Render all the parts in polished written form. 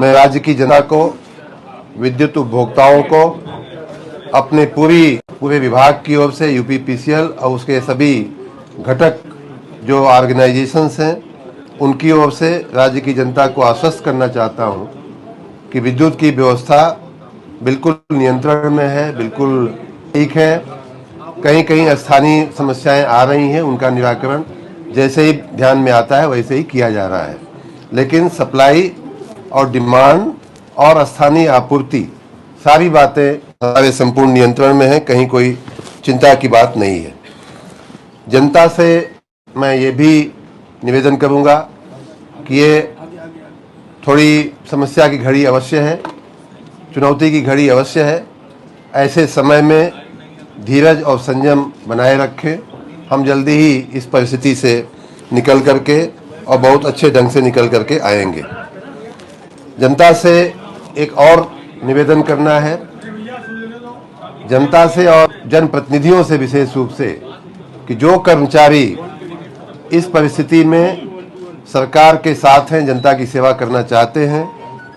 मैं राज्य की जनता को, विद्युत उपभोक्ताओं को, अपने पूरे विभाग की ओर से यूपीपीसीएल और उसके सभी घटक जो ऑर्गेनाइजेशंस हैं उनकी ओर से राज्य की जनता को आश्वस्त करना चाहता हूं कि विद्युत की व्यवस्था बिल्कुल नियंत्रण में है, बिल्कुल ठीक है। कहीं कहीं स्थानीय समस्याएं आ रही हैं, उनका निराकरण जैसे ही ध्यान में आता है वैसे ही किया जा रहा है, लेकिन सप्लाई और डिमांड और स्थानीय आपूर्ति सारी बातें हमारे संपूर्ण नियंत्रण में है, कहीं कोई चिंता की बात नहीं है। जनता से मैं ये भी निवेदन करूंगा कि ये थोड़ी समस्या की घड़ी अवश्य है, चुनौती की घड़ी अवश्य है। ऐसे समय में धीरज और संयम बनाए रखें। हम जल्दी ही इस परिस्थिति से निकल करके और बहुत अच्छे ढंग से निकल करके आएंगे। जनता से एक और निवेदन करना है, जनता से और जनप्रतिनिधियों से विशेष रूप से, कि जो कर्मचारी इस परिस्थिति में सरकार के साथ हैं, जनता की सेवा करना चाहते हैं,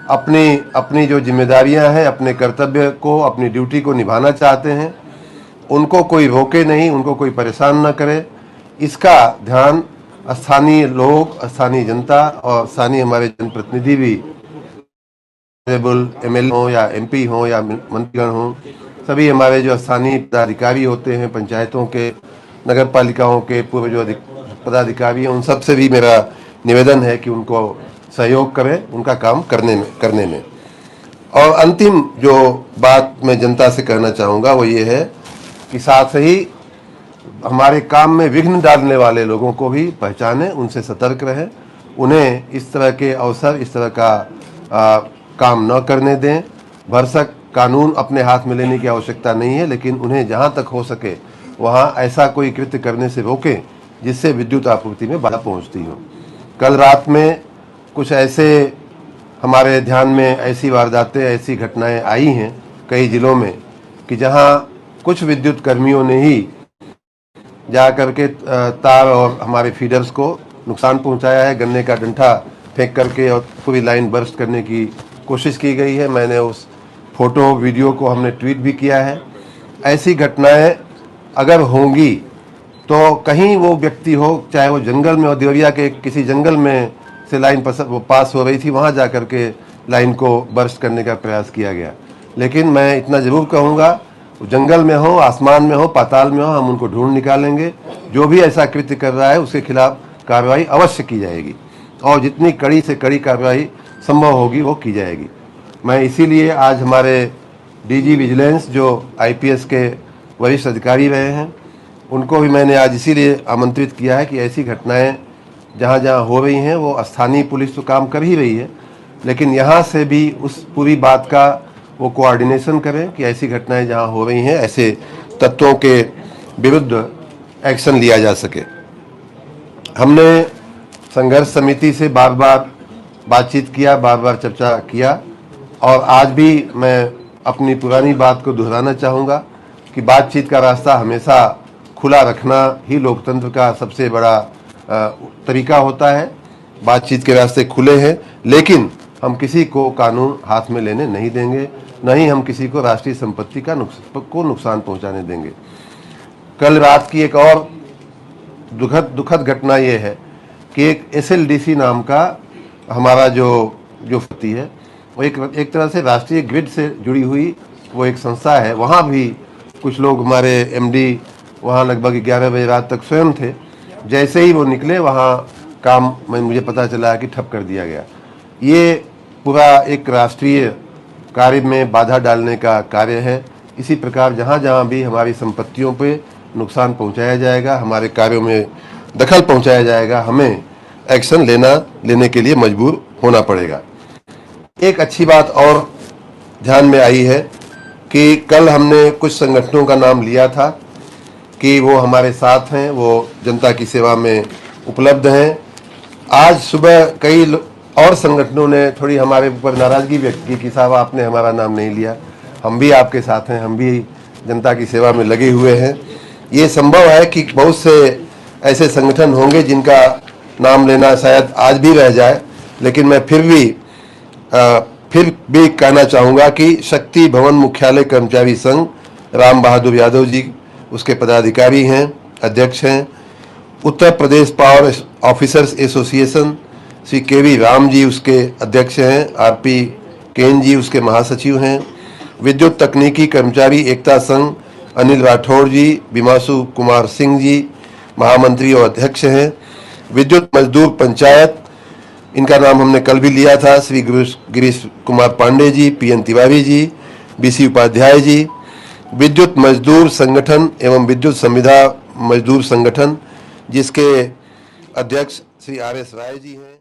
अपनी जो जिम्मेदारियां हैं, अपने कर्तव्य को, अपनी ड्यूटी को निभाना चाहते हैं, उनको कोई रोके नहीं, उनको कोई परेशान न करे। इसका ध्यान स्थानीय लोग, स्थानीय जनता और स्थानीय हमारे जनप्रतिनिधि भी, एमएलए हो या एमपी हो या मंत्रीगण हो, सभी हमारे जो स्थानीय पदाधिकारी होते हैं, पंचायतों के, नगर पालिकाओं के पूर्व जो पदाधिकारी हैं, उन सब से भी मेरा निवेदन है कि उनको सहयोग करें उनका काम करने में। और अंतिम जो बात मैं जनता से कहना चाहूँगा वो ये है कि साथ ही हमारे काम में विघ्न डालने वाले लोगों को भी पहचानें, उनसे सतर्क रहें, उन्हें इस तरह के अवसर, इस तरह का काम न करने दें। भरसक कानून अपने हाथ में लेने की आवश्यकता नहीं है, लेकिन उन्हें जहां तक हो सके वहां ऐसा कोई कृत्य करने से रोकें जिससे विद्युत आपूर्ति में बाधा पहुंचती हो। कल रात में कुछ ऐसे हमारे ध्यान में ऐसी वारदातें, ऐसी घटनाएं आई हैं कई जिलों में कि जहां कुछ विद्युत कर्मियों ने ही जा करके तार और हमारे फीडर्स को नुकसान पहुंचाया है। गन्ने का डंठा फेंक करके और पूरी लाइन बर्स्ट करने की कोशिश की गई है। मैंने उस फोटो वीडियो को हमने ट्वीट भी किया है। ऐसी घटनाएं अगर होंगी तो कहीं वो व्यक्ति हो, चाहे वो जंगल में हो, देवरिया के किसी जंगल में से लाइन पास हो रही थी, वहाँ जा कर के लाइन को बर्स्ट करने का प्रयास किया गया। लेकिन मैं इतना ज़रूर कहूँगा, जंगल में हो, आसमान में हो, पाताल में हो, हम उनको ढूंढ निकालेंगे। जो भी ऐसा कृत्य कर रहा है उसके खिलाफ कार्रवाई अवश्य की जाएगी और जितनी कड़ी से कड़ी कार्रवाई संभव होगी वो की जाएगी। मैं इसीलिए आज हमारे डीजी विजिलेंस जो आईपीएस के वरिष्ठ अधिकारी रहे हैं, उनको भी मैंने आज इसीलिए आमंत्रित किया है कि ऐसी घटनाएं जहां जहां हो रही हैं, वो स्थानीय पुलिस तो काम कर ही रही है, लेकिन यहां से भी उस पूरी बात का वो कोऑर्डिनेशन करें कि ऐसी घटनाएं जहां हो रही हैं, ऐसे तत्वों के विरुद्ध एक्शन लिया जा सके। हमने संघर्ष समिति से बार बार बातचीत किया, बार बार चर्चा किया, और आज भी मैं अपनी पुरानी बात को दोहराना चाहूँगा कि बातचीत का रास्ता हमेशा खुला रखना ही लोकतंत्र का सबसे बड़ा तरीका होता है। बातचीत के रास्ते खुले हैं, लेकिन हम किसी को कानून हाथ में लेने नहीं देंगे, न ही हम किसी को राष्ट्रीय संपत्ति का नुकसान पहुंचाने देंगे। कल रात की एक और दुखद घटना ये है कि एक SLDC नाम का हमारा जो व्यक्ति है, वो एक तरह से राष्ट्रीय ग्रिड से जुड़ी हुई वो एक संस्था है। वहाँ भी कुछ लोग, हमारे MD वहाँ लगभग 11 बजे रात तक स्वयं थे। जैसे ही वो निकले, वहाँ काम मुझे पता चला कि ठप कर दिया गया। ये पूरा एक राष्ट्रीय कार्य में बाधा डालने का कार्य है। इसी प्रकार जहाँ जहाँ भी हमारी संपत्तियों पे नुकसान पहुँचाया जाएगा, हमारे कार्यों में दखल पहुँचाया जाएगा, हमें एक्शन लेने के लिए मजबूर होना पड़ेगा। एक अच्छी बात और ध्यान में आई है कि कल हमने कुछ संगठनों का नाम लिया था कि वो हमारे साथ हैं, वो जनता की सेवा में उपलब्ध हैं। आज सुबह कई और संगठनों ने थोड़ी हमारे ऊपर नाराज़गी व्यक्त की कि साहब आपने हमारा नाम नहीं लिया। हम भी आपके साथ हैं, हम भी जनता की सेवा में लगे हुए हैं। ये संभव है कि बहुत से ऐसे संगठन होंगे जिनका नाम लेना शायद आज भी रह जाए, लेकिन मैं फिर भी फिर भी कहना चाहूँगा कि शक्ति भवन मुख्यालय कर्मचारी संघ राम बहादुर यादव जी उसके पदाधिकारी हैं, अध्यक्ष हैं। Uttar Pradesh power officers association Shri केवी राम जी उसके अध्यक्ष हैं, आरपी केन जी उसके महासचिव हैं। विद्युत तकनीकी कर्मचारी एकता संघ अनिल राठौड़ जी, बिमासु कुमार सिंह जी महामंत्री और अध्यक्ष हैं। विद्युत मजदूर पंचायत, इनका नाम हमने कल भी लिया था, श्री गिरीश कुमार पांडे जी, पीएन तिवारी जी, बीसी उपाध्याय जी। विद्युत मजदूर संगठन एवं विद्युत संविदा मजदूर संगठन जिसके अध्यक्ष श्री आर एस राय जी हैं।